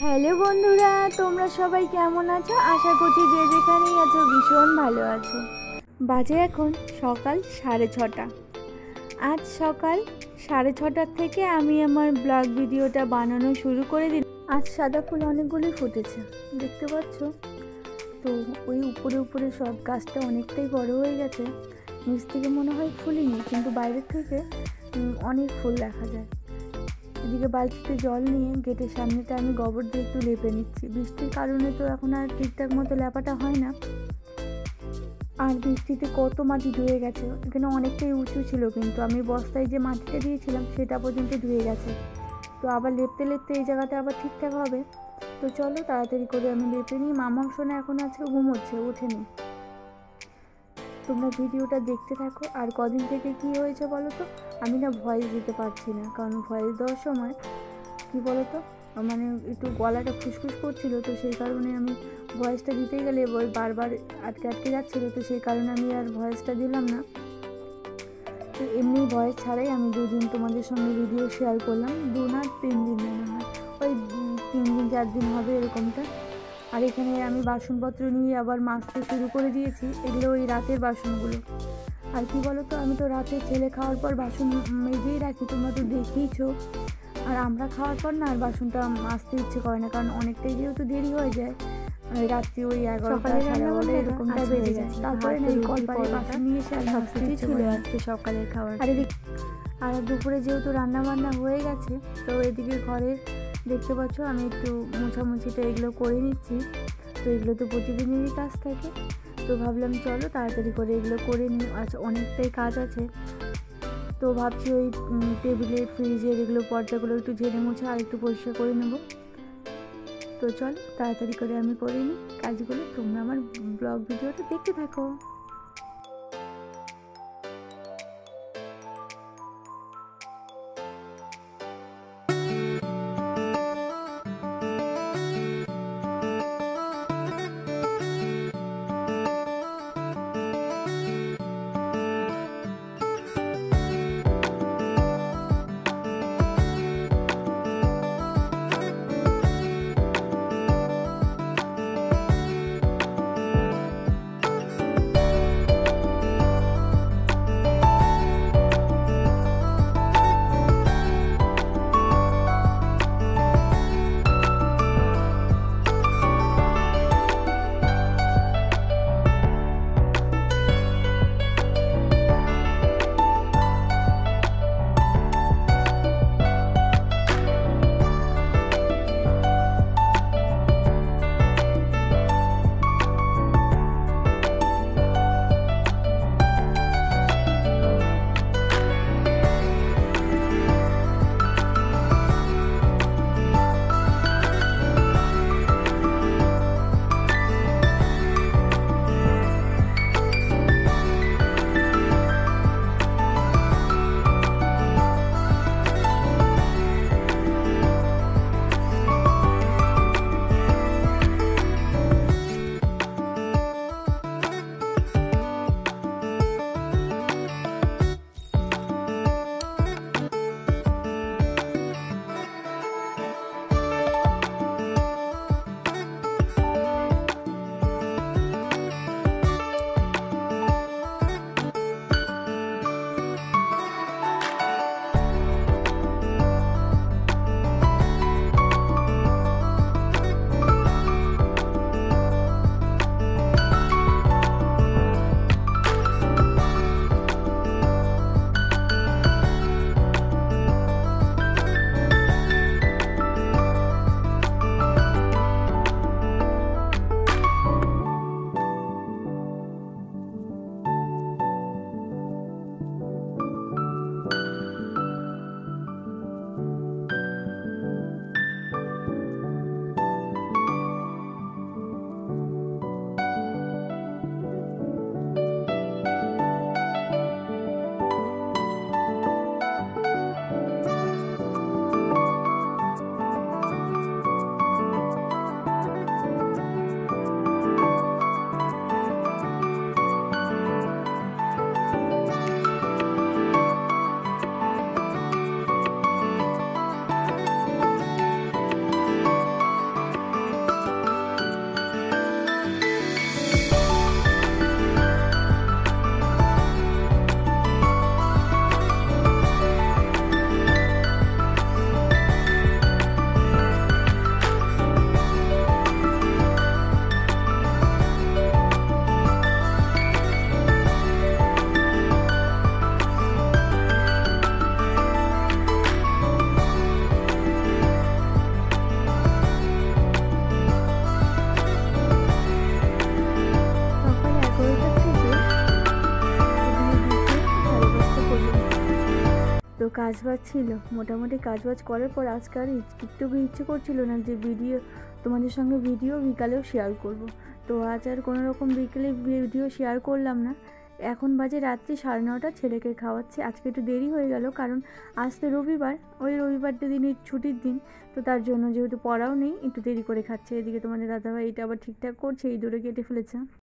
Hello বন্ধুরা, তোমরা সবাই কেমন আছো? আশা করছি যে যেখানেই আছো ভীষণ ভালো আছো। বাজে এখন সকাল 6:30। আজ সকাল 6:30 থেকে আমি আমার ব্লগ ভিডিওটা বানানো শুরু করে দিই। আজ সাদা ফুল অনেকগুলোই ফুটেছে, দেখতে পাচ্ছ তো। ওই উপরে উপরে সব গাছটা অনেকটাই বড় হয়ে গেছে, নিচ থেকে মনে হয় ফুলিনি, কিন্তু বাইরের থেকে অনেক ফুল দেখা যায়। এদিকে বালতিতে জল নিয়ে গেটের সামনেটা আমি গোবর দিয়ে একটু লেপে নিচ্ছি। বৃষ্টির কারণে তো এখন আর ঠিকঠাক মতো লেপাটা হয় না, আর বৃষ্টিতে কত মাটি ধুয়ে গেছে। এখানে অনেকটাই উঁচু ছিল, কিন্তু আমি বস্তায় যে মাটিটা দিয়েছিলাম সেটা পর্যন্ত ধুয়ে গেছে। তো আবার লেপতে লেপতে এই জায়গাটা আবার ঠিকঠাক হবে। তো চলো তাড়াতাড়ি করে আমি লেপে নিই। মামার সোনা এখন আজকে ঘুমোচ্ছে, ওঠেনি। তোমরা ভিডিওটা দেখতে থাকো। আর কদিন থেকে কি হয়েছে বলো তো, আমি না ভয়েস দিতে পারছি না, কারণ ভয়েস দেওয়ার সময় কি বলো তো, মানে একটু গলাটা ফুসফুস করছিল, তো সেই কারণে আমি ভয়েসটা দিতে গেলে ওই বারবার আটকে আটকে যাচ্ছিলো, তো সেই কারণে আমি আর ভয়েসটা দিলাম না। তো এমনি ভয়েস ছাড়াই আমি 2 দিন তোমাদের সঙ্গে ভিডিও শেয়ার করলাম, 2 না 3 দিন মনে হয়, ওই 3 দিন 4 দিন হবে এরকমটা। আর এখানে আমি বাসনপত্র নিয়ে আবার মাজতে শুরু করে দিয়েছি। এগুলো ওই রাতের বাসনগুলো। আর কি বলো তো, আমি তো রাতে ছেলে খাওয়ার পর বাসন মেজেই রাখি, তোমরা তো দেখেইছো। আর আমরা খাওয়ার পর না আর বাসনটা মাজতে ইচ্ছে করে না, কারণ অনেকটাই যেহেতু দেরি হয়ে যায়, রাত্রি ওই 11টা 11:30 এরকমটা বেজে যায়। তারপরে না এই কলপারে বাসন নিয়ে এসে আর সব কিছুই ছিল আজকে সকালের খাবার। আর দুপুরে যেহেতু রান্না বান্না হয়ে গেছে, তো এদিকে ঘরের দেখতে পাচ্ছ আমি একটু মোছামুছিটা এগুলো করে নিচ্ছি। তো এগুলো তো প্রতিদিনেরই কাজ থাকে, তো ভাবলাম চলো তাড়াতাড়ি করে এগুলো করে নিই। আজ অনেকটাই কাজ আছে, তো ভাবছি ওই টেবিলের ফ্রিজের এগুলো পর্দাগুলো একটু ঝেড়ে মুছে আর একটু পরিষ্কার করে নেব। তো চল তাড়াতাড়ি করে আমি করে নিই কাজগুলো। তোমরা আমার ব্লগ ভিডিওটা দেখতে থাকো। কাজবাজ ছিল, মোটামুটি কাজবাজ করার পর আজকে আর একটু ইচ্ছে করছিল না যে তোমাদের সঙ্গে ভিডিও বিকালেও শেয়ার করব। তো আজ আর কোনো রকম বিকেলে ভিডিও শেয়ার করলাম না। এখন বাজে রাত্রি 9:30, ছেলেকে খাওয়াচ্ছে। আজকে একটু দেরি হয়ে গেল, কারণ আজ তো রবিবার, ওই রবিবারটা দিনই ছুটির দিন, তো তার জন্য যেহেতু পড়াও নেই একটু দেরি করে খাচ্ছে। এদিকে তোমাদের দাদাভাই এটা আবার ঠিকঠাক করছে, এই দূরে কেটে ফেলেছে।